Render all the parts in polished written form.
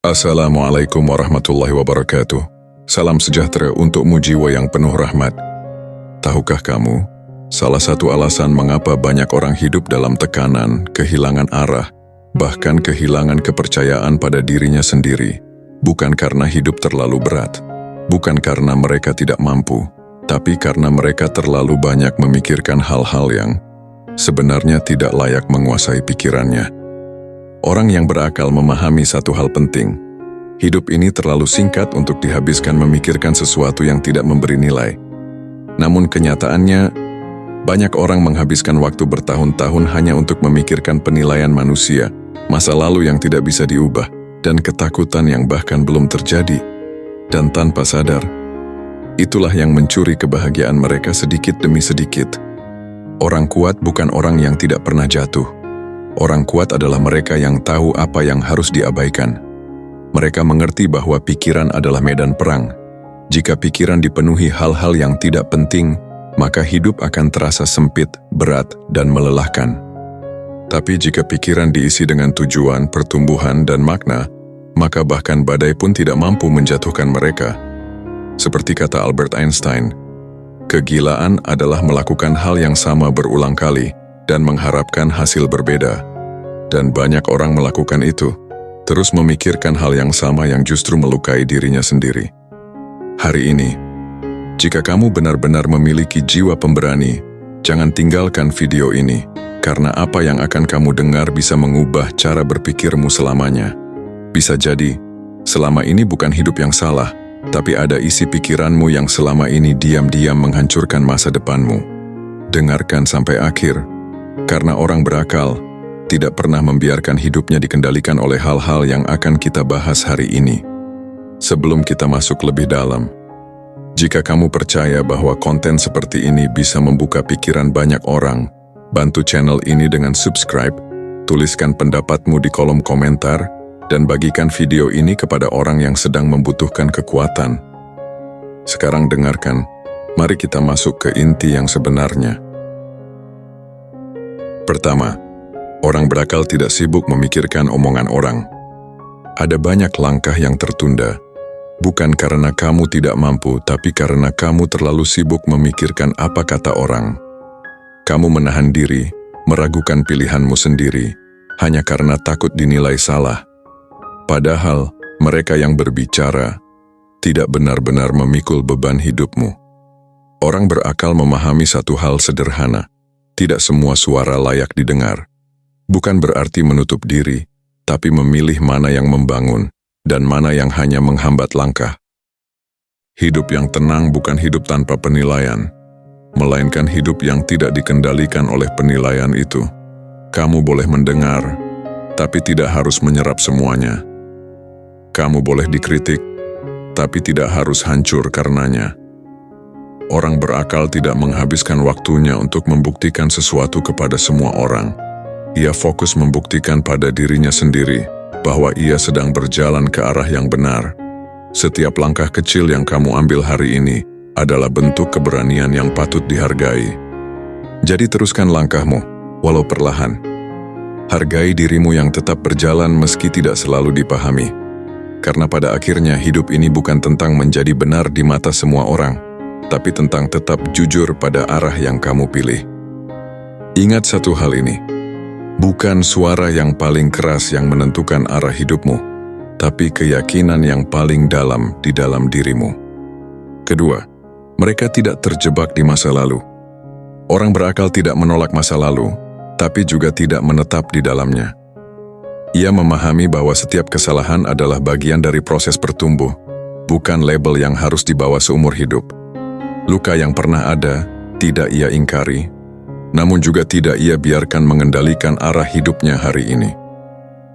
Assalamualaikum warahmatullahi wabarakatuh. Salam sejahtera untukmu jiwa yang penuh rahmat. Tahukah kamu, salah satu alasan mengapa banyak orang hidup dalam tekanan, kehilangan arah, bahkan kehilangan kepercayaan pada dirinya sendiri, bukan karena hidup terlalu berat, bukan karena mereka tidak mampu, tapi karena mereka terlalu banyak memikirkan hal-hal yang sebenarnya tidak layak menguasai pikirannya. Orang yang berakal memahami satu hal penting. Hidup ini terlalu singkat untuk dihabiskan memikirkan sesuatu yang tidak memberi nilai. Namun kenyataannya, banyak orang menghabiskan waktu bertahun-tahun hanya untuk memikirkan penilaian manusia, masa lalu yang tidak bisa diubah, dan ketakutan yang bahkan belum terjadi. Dan tanpa sadar, itulah yang mencuri kebahagiaan mereka sedikit demi sedikit. Orang kuat bukan orang yang tidak pernah jatuh. Orang kuat adalah mereka yang tahu apa yang harus diabaikan. Mereka mengerti bahwa pikiran adalah medan perang. Jika pikiran dipenuhi hal-hal yang tidak penting, maka hidup akan terasa sempit, berat, dan melelahkan. Tapi jika pikiran diisi dengan tujuan, pertumbuhan, dan makna, maka bahkan badai pun tidak mampu menjatuhkan mereka. Seperti kata Albert Einstein, kegilaan adalah melakukan hal yang sama berulang kali, dan mengharapkan hasil berbeda. Dan banyak orang melakukan itu, terus memikirkan hal yang sama yang justru melukai dirinya sendiri. Hari ini, jika kamu benar-benar memiliki jiwa pemberani, jangan tinggalkan video ini, karena apa yang akan kamu dengar bisa mengubah cara berpikirmu selamanya. Bisa jadi, selama ini bukan hidup yang salah, tapi ada isi pikiranmu yang selama ini diam-diam menghancurkan masa depanmu. Dengarkan sampai akhir, karena orang berakal tidak pernah membiarkan hidupnya dikendalikan oleh hal-hal yang akan kita bahas hari ini. Sebelum kita masuk lebih dalam, jika kamu percaya bahwa konten seperti ini bisa membuka pikiran banyak orang, bantu channel ini dengan subscribe, tuliskan pendapatmu di kolom komentar, dan bagikan video ini kepada orang yang sedang membutuhkan kekuatan. Sekarang dengarkan, mari kita masuk ke inti yang sebenarnya. Pertama, orang berakal tidak sibuk memikirkan omongan orang. Ada banyak langkah yang tertunda, bukan karena kamu tidak mampu, tapi karena kamu terlalu sibuk memikirkan apa kata orang. Kamu menahan diri, meragukan pilihanmu sendiri, hanya karena takut dinilai salah. Padahal, mereka yang berbicara tidak benar-benar memikul beban hidupmu. Orang berakal memahami satu hal sederhana. Tidak semua suara layak didengar. Bukan berarti menutup diri, tapi memilih mana yang membangun, dan mana yang hanya menghambat langkah. Hidup yang tenang bukan hidup tanpa penilaian, melainkan hidup yang tidak dikendalikan oleh penilaian itu. Kamu boleh mendengar, tapi tidak harus menyerap semuanya. Kamu boleh dikritik, tapi tidak harus hancur karenanya. Orang berakal tidak menghabiskan waktunya untuk membuktikan sesuatu kepada semua orang. Ia fokus membuktikan pada dirinya sendiri bahwa ia sedang berjalan ke arah yang benar. Setiap langkah kecil yang kamu ambil hari ini adalah bentuk keberanian yang patut dihargai. Jadi teruskan langkahmu, walau perlahan. Hargai dirimu yang tetap berjalan meski tidak selalu dipahami. Karena pada akhirnya hidup ini bukan tentang menjadi benar di mata semua orang, tapi tentang tetap jujur pada arah yang kamu pilih. Ingat satu hal ini, bukan suara yang paling keras yang menentukan arah hidupmu, tapi keyakinan yang paling dalam di dalam dirimu. Kedua, mereka tidak terjebak di masa lalu. Orang berakal tidak menolak masa lalu, tapi juga tidak menetap di dalamnya. Ia memahami bahwa setiap kesalahan adalah bagian dari proses bertumbuh, bukan label yang harus dibawa seumur hidup. Luka yang pernah ada, tidak ia ingkari, namun juga tidak ia biarkan mengendalikan arah hidupnya hari ini.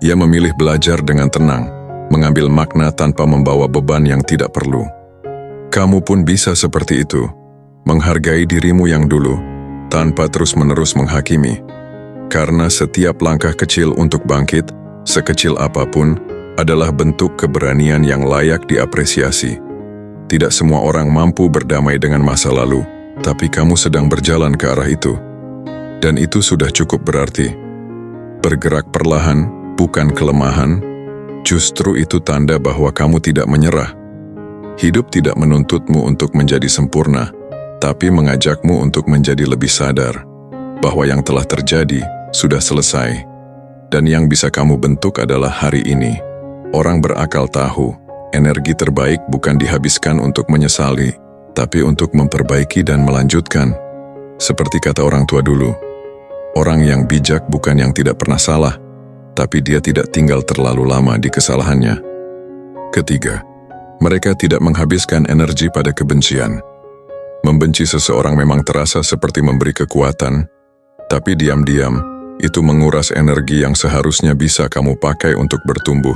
Ia memilih belajar dengan tenang, mengambil makna tanpa membawa beban yang tidak perlu. Kamu pun bisa seperti itu, menghargai dirimu yang dulu, tanpa terus-menerus menghakimi. Karena setiap langkah kecil untuk bangkit, sekecil apapun, adalah bentuk keberanian yang layak diapresiasi. Tidak semua orang mampu berdamai dengan masa lalu, tapi kamu sedang berjalan ke arah itu. Dan itu sudah cukup berarti. Bergerak perlahan, bukan kelemahan. Justru itu tanda bahwa kamu tidak menyerah. Hidup tidak menuntutmu untuk menjadi sempurna, tapi mengajakmu untuk menjadi lebih sadar bahwa yang telah terjadi sudah selesai, dan yang bisa kamu bentuk adalah hari ini. Orang berakal tahu, energi terbaik bukan dihabiskan untuk menyesali, tapi untuk memperbaiki dan melanjutkan. Seperti kata orang tua dulu, orang yang bijak bukan yang tidak pernah salah, tapi dia tidak tinggal terlalu lama di kesalahannya. Ketiga, mereka tidak menghabiskan energi pada kebencian. Membenci seseorang memang terasa seperti memberi kekuatan, tapi diam-diam itu menguras energi yang seharusnya bisa kamu pakai untuk bertumbuh.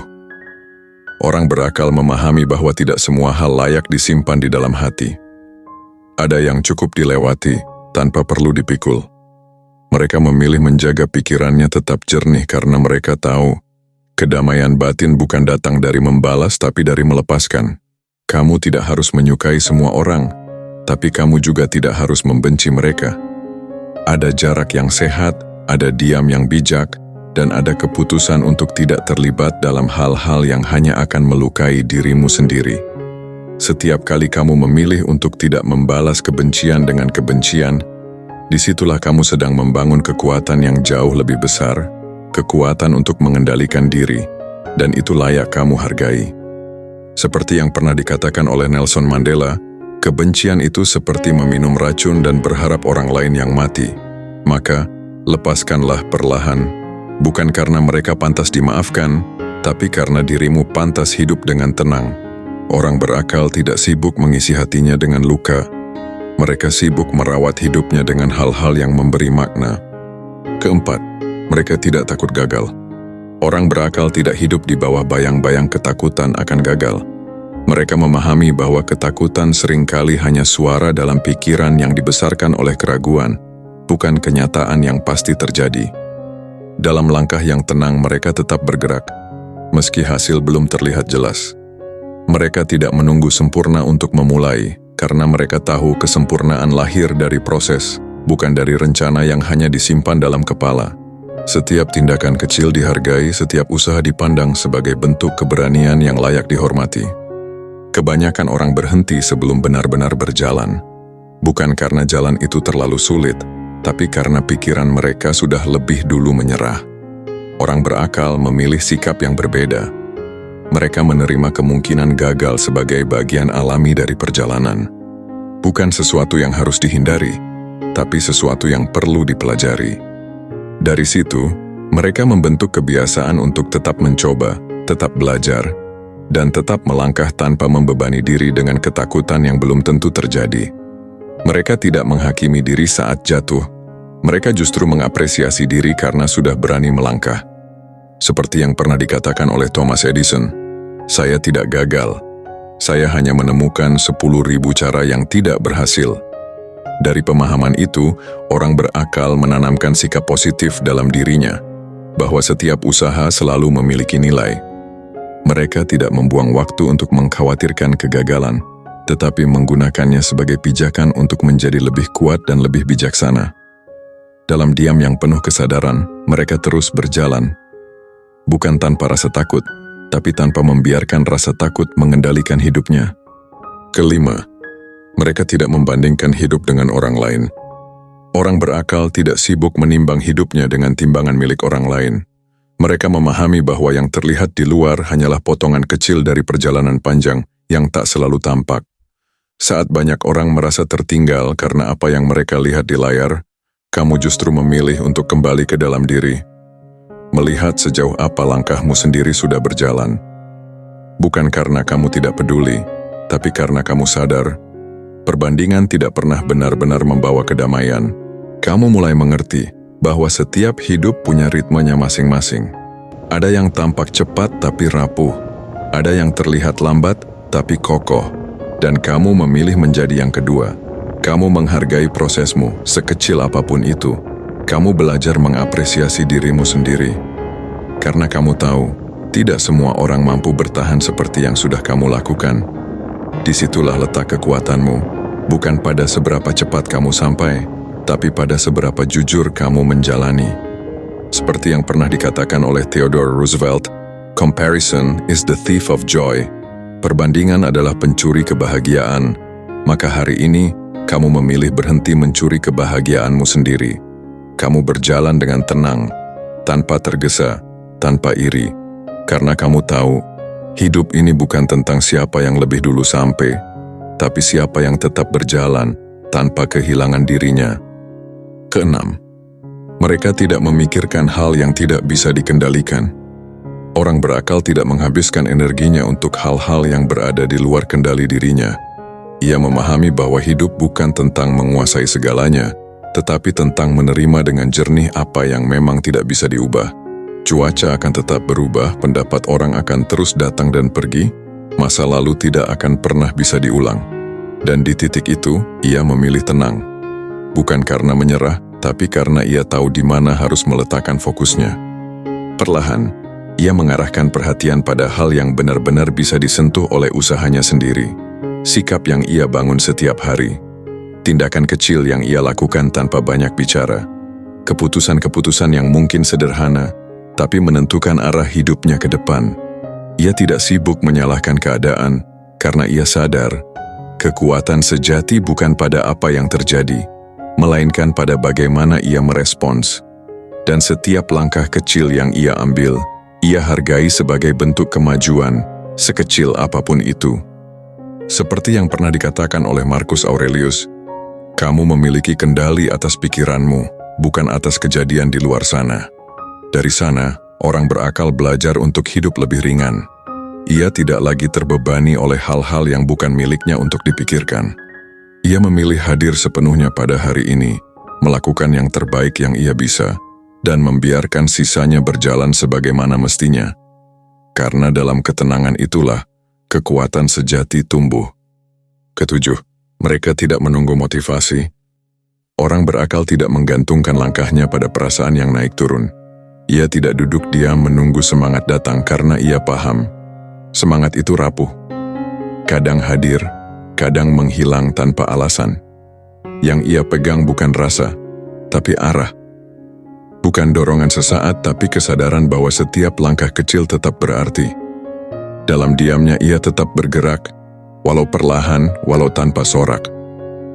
Orang berakal memahami bahwa tidak semua hal layak disimpan di dalam hati. Ada yang cukup dilewati tanpa perlu dipikul. Mereka memilih menjaga pikirannya tetap jernih karena mereka tahu kedamaian batin bukan datang dari membalas tapi dari melepaskan. Kamu tidak harus menyukai semua orang, tapi kamu juga tidak harus membenci mereka. Ada jarak yang sehat, ada diam yang bijak, dan ada keputusan untuk tidak terlibat dalam hal-hal yang hanya akan melukai dirimu sendiri. Setiap kali kamu memilih untuk tidak membalas kebencian dengan kebencian, disitulah kamu sedang membangun kekuatan yang jauh lebih besar, kekuatan untuk mengendalikan diri, dan itu layak kamu hargai. Seperti yang pernah dikatakan oleh Nelson Mandela, kebencian itu seperti meminum racun dan berharap orang lain yang mati. Maka, lepaskanlah perlahan, bukan karena mereka pantas dimaafkan, tapi karena dirimu pantas hidup dengan tenang. Orang berakal tidak sibuk mengisi hatinya dengan luka. Mereka sibuk merawat hidupnya dengan hal-hal yang memberi makna. Keempat, mereka tidak takut gagal. Orang berakal tidak hidup di bawah bayang-bayang ketakutan akan gagal. Mereka memahami bahwa ketakutan seringkali hanya suara dalam pikiran yang dibesarkan oleh keraguan, bukan kenyataan yang pasti terjadi. Dalam langkah yang tenang mereka tetap bergerak, meski hasil belum terlihat jelas. Mereka tidak menunggu sempurna untuk memulai, karena mereka tahu kesempurnaan lahir dari proses, bukan dari rencana yang hanya disimpan dalam kepala. Setiap tindakan kecil dihargai, setiap usaha dipandang sebagai bentuk keberanian yang layak dihormati. Kebanyakan orang berhenti sebelum benar-benar berjalan, bukan karena jalan itu terlalu sulit, tapi karena pikiran mereka sudah lebih dulu menyerah. Orang berakal memilih sikap yang berbeda. Mereka menerima kemungkinan gagal sebagai bagian alami dari perjalanan. Bukan sesuatu yang harus dihindari, tapi sesuatu yang perlu dipelajari. Dari situ, mereka membentuk kebiasaan untuk tetap mencoba, tetap belajar, dan tetap melangkah tanpa membebani diri dengan ketakutan yang belum tentu terjadi. Mereka tidak menghakimi diri saat jatuh. Mereka justru mengapresiasi diri karena sudah berani melangkah. Seperti yang pernah dikatakan oleh Thomas Edison, "Saya tidak gagal. Saya hanya menemukan 10.000 cara yang tidak berhasil." Dari pemahaman itu, orang berakal menanamkan sikap positif dalam dirinya, bahwa setiap usaha selalu memiliki nilai. Mereka tidak membuang waktu untuk mengkhawatirkan kegagalan, tetapi menggunakannya sebagai pijakan untuk menjadi lebih kuat dan lebih bijaksana. Dalam diam yang penuh kesadaran, mereka terus berjalan. Bukan tanpa rasa takut, tapi tanpa membiarkan rasa takut mengendalikan hidupnya. Kelima, mereka tidak membandingkan hidup dengan orang lain. Orang berakal tidak sibuk menimbang hidupnya dengan timbangan milik orang lain. Mereka memahami bahwa yang terlihat di luar hanyalah potongan kecil dari perjalanan panjang yang tak selalu tampak. Saat banyak orang merasa tertinggal karena apa yang mereka lihat di layar, kamu justru memilih untuk kembali ke dalam diri. Melihat sejauh apa langkahmu sendiri sudah berjalan. Bukan karena kamu tidak peduli, tapi karena kamu sadar, perbandingan tidak pernah benar-benar membawa kedamaian. Kamu mulai mengerti bahwa setiap hidup punya ritmenya masing-masing. Ada yang tampak cepat tapi rapuh, ada yang terlihat lambat tapi kokoh, dan kamu memilih menjadi yang kedua. Kamu menghargai prosesmu, sekecil apapun itu. Kamu belajar mengapresiasi dirimu sendiri. Karena kamu tahu, tidak semua orang mampu bertahan seperti yang sudah kamu lakukan. Disitulah letak kekuatanmu, bukan pada seberapa cepat kamu sampai, tapi pada seberapa jujur kamu menjalani. Seperti yang pernah dikatakan oleh Theodore Roosevelt, Comparison is the thief of joy. Perbandingan adalah pencuri kebahagiaan. Maka hari ini, kamu memilih berhenti mencuri kebahagiaanmu sendiri. Kamu berjalan dengan tenang, tanpa tergesa, tanpa iri. Karena kamu tahu, hidup ini bukan tentang siapa yang lebih dulu sampai, tapi siapa yang tetap berjalan tanpa kehilangan dirinya. Keenam, mereka tidak memikirkan hal yang tidak bisa dikendalikan. Orang berakal tidak menghabiskan energinya untuk hal-hal yang berada di luar kendali dirinya. Ia memahami bahwa hidup bukan tentang menguasai segalanya, tetapi tentang menerima dengan jernih apa yang memang tidak bisa diubah. Cuaca akan tetap berubah, pendapat orang akan terus datang dan pergi, masa lalu tidak akan pernah bisa diulang. Dan di titik itu, ia memilih tenang. Bukan karena menyerah, tapi karena ia tahu di mana harus meletakkan fokusnya. Perlahan, ia mengarahkan perhatian pada hal yang benar-benar bisa disentuh oleh usahanya sendiri. Sikap yang ia bangun setiap hari. Tindakan kecil yang ia lakukan tanpa banyak bicara. Keputusan-keputusan yang mungkin sederhana, tapi menentukan arah hidupnya ke depan. Ia tidak sibuk menyalahkan keadaan, karena ia sadar, kekuatan sejati bukan pada apa yang terjadi, melainkan pada bagaimana ia merespons. Dan setiap langkah kecil yang ia ambil, ia hargai sebagai bentuk kemajuan, sekecil apapun itu. Seperti yang pernah dikatakan oleh Marcus Aurelius, kamu memiliki kendali atas pikiranmu, bukan atas kejadian di luar sana. Dari sana, orang berakal belajar untuk hidup lebih ringan. Ia tidak lagi terbebani oleh hal-hal yang bukan miliknya untuk dipikirkan. Ia memilih hadir sepenuhnya pada hari ini, melakukan yang terbaik yang ia bisa, dan membiarkan sisanya berjalan sebagaimana mestinya. Karena dalam ketenangan itulah, kekuatan sejati tumbuh. Ketujuh, mereka tidak menunggu motivasi. Orang berakal tidak menggantungkan langkahnya pada perasaan yang naik turun. Ia tidak duduk diam menunggu semangat datang karena ia paham. Semangat itu rapuh. Kadang hadir, kadang menghilang tanpa alasan. Yang ia pegang bukan rasa, tapi arah. Bukan dorongan sesaat, tapi kesadaran bahwa setiap langkah kecil tetap berarti. Dalam diamnya ia tetap bergerak, walau perlahan, walau tanpa sorak.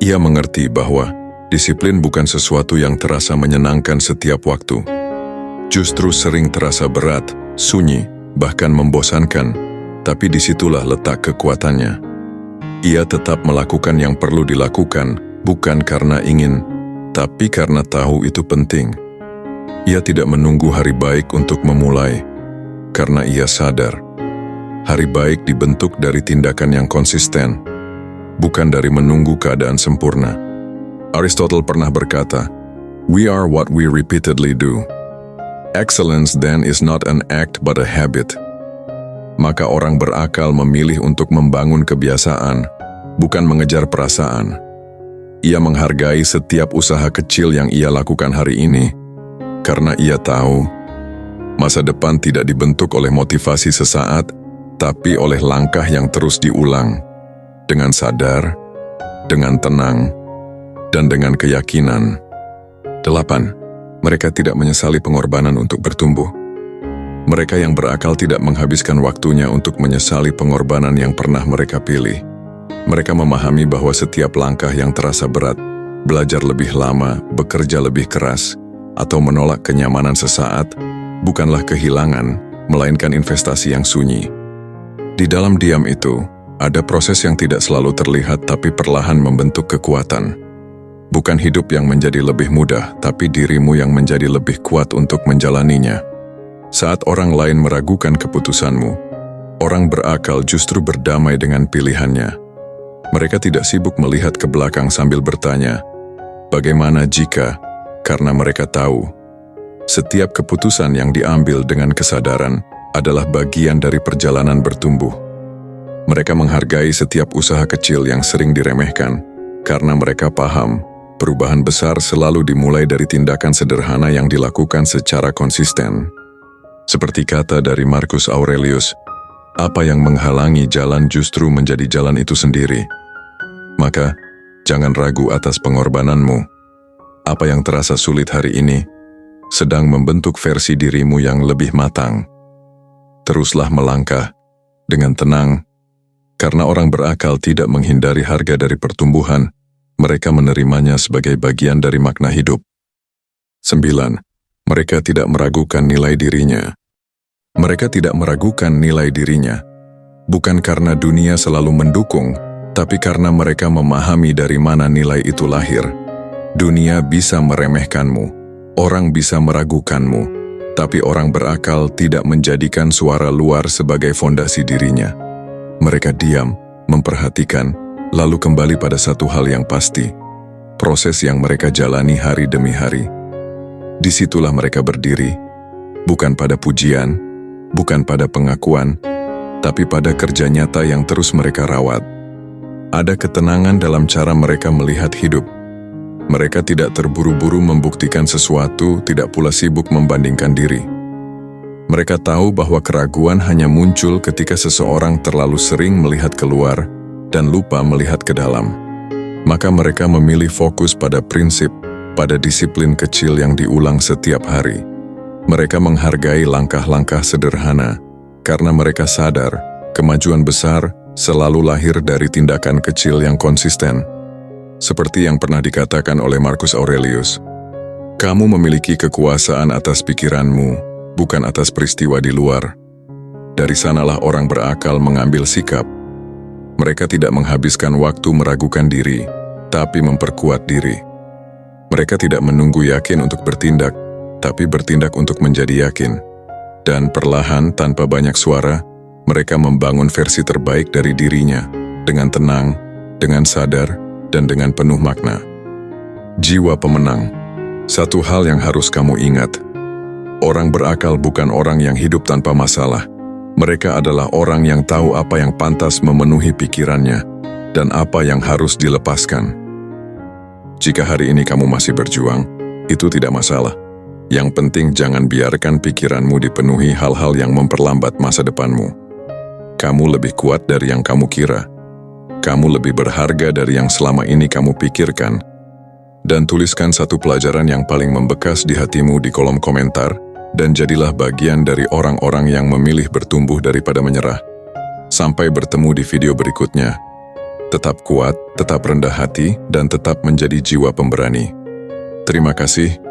Ia mengerti bahwa disiplin bukan sesuatu yang terasa menyenangkan setiap waktu. Justru sering terasa berat, sunyi, bahkan membosankan, tapi disitulah letak kekuatannya. Ia tetap melakukan yang perlu dilakukan, bukan karena ingin, tapi karena tahu itu penting. Ia tidak menunggu hari baik untuk memulai, karena ia sadar, hari baik dibentuk dari tindakan yang konsisten, bukan dari menunggu keadaan sempurna. Aristotle pernah berkata, "We are what we repeatedly do." Excellence then is not an act but a habit. Maka orang berakal memilih untuk membangun kebiasaan, bukan mengejar perasaan. Ia menghargai setiap usaha kecil yang ia lakukan hari ini, karena ia tahu, masa depan tidak dibentuk oleh motivasi sesaat, tapi oleh langkah yang terus diulang, dengan sadar, dengan tenang, dan dengan keyakinan. 8. Mereka tidak menyesali pengorbanan untuk bertumbuh. Mereka yang berakal tidak menghabiskan waktunya untuk menyesali pengorbanan yang pernah mereka pilih. Mereka memahami bahwa setiap langkah yang terasa berat, belajar lebih lama, bekerja lebih keras, atau menolak kenyamanan sesaat, bukanlah kehilangan, melainkan investasi yang sunyi. Di dalam diam itu, ada proses yang tidak selalu terlihat tapi perlahan membentuk kekuatan. Bukan hidup yang menjadi lebih mudah, tapi dirimu yang menjadi lebih kuat untuk menjalaninya. Saat orang lain meragukan keputusanmu, orang berakal justru berdamai dengan pilihannya. Mereka tidak sibuk melihat ke belakang sambil bertanya, bagaimana jika, karena mereka tahu, setiap keputusan yang diambil dengan kesadaran adalah bagian dari perjalanan bertumbuh. Mereka menghargai setiap usaha kecil yang sering diremehkan, karena mereka paham, perubahan besar selalu dimulai dari tindakan sederhana yang dilakukan secara konsisten. Seperti kata dari Marcus Aurelius, apa yang menghalangi jalan justru menjadi jalan itu sendiri. Maka, jangan ragu atas pengorbananmu. Apa yang terasa sulit hari ini, sedang membentuk versi dirimu yang lebih matang. teruslah melangkah dengan tenang. Karena orang berakal tidak menghindari harga dari pertumbuhan, mereka menerimanya sebagai bagian dari makna hidup. 9. Mereka tidak meragukan nilai dirinya. Mereka tidak meragukan nilai dirinya, bukan karena dunia selalu mendukung, tapi karena mereka memahami dari mana nilai itu lahir. Dunia bisa meremehkanmu, orang bisa meragukanmu, tapi orang berakal tidak menjadikan suara luar sebagai fondasi dirinya. Mereka diam, memperhatikan, lalu kembali pada satu hal yang pasti, proses yang mereka jalani hari demi hari. Disitulah mereka berdiri, bukan pada pujian, bukan pada pengakuan, tapi pada kerja nyata yang terus mereka rawat. Ada ketenangan dalam cara mereka melihat hidup. Mereka tidak terburu-buru membuktikan sesuatu, tidak pula sibuk membandingkan diri. Mereka tahu bahwa keraguan hanya muncul ketika seseorang terlalu sering melihat keluar dan lupa melihat ke dalam. Maka mereka memilih fokus pada prinsip, pada disiplin kecil yang diulang setiap hari. Mereka menghargai langkah-langkah sederhana, karena mereka sadar kemajuan besar selalu lahir dari tindakan kecil yang konsisten. Seperti yang pernah dikatakan oleh Marcus Aurelius, kamu memiliki kekuasaan atas pikiranmu, bukan atas peristiwa di luar. Dari sanalah orang berakal mengambil sikap. Mereka tidak menghabiskan waktu meragukan diri, tapi memperkuat diri. Mereka tidak menunggu yakin untuk bertindak, tapi bertindak untuk menjadi yakin. Dan perlahan, tanpa banyak suara, mereka membangun versi terbaik dari dirinya, dengan tenang, dengan sadar, dan dengan penuh makna. Jiwa pemenang. Satu hal yang harus kamu ingat, orang berakal bukan orang yang hidup tanpa masalah. Mereka adalah orang yang tahu apa yang pantas memenuhi pikirannya, dan apa yang harus dilepaskan. Jika hari ini kamu masih berjuang, itu tidak masalah. Yang penting jangan biarkan pikiranmu dipenuhi hal-hal yang memperlambat masa depanmu. Kamu lebih kuat dari yang kamu kira. Kamu lebih berharga dari yang selama ini kamu pikirkan. Dan tuliskan satu pelajaran yang paling membekas di hatimu di kolom komentar, dan jadilah bagian dari orang-orang yang memilih bertumbuh daripada menyerah. Sampai bertemu di video berikutnya. Tetap kuat, tetap rendah hati, dan tetap menjadi jiwa pemberani. Terima kasih.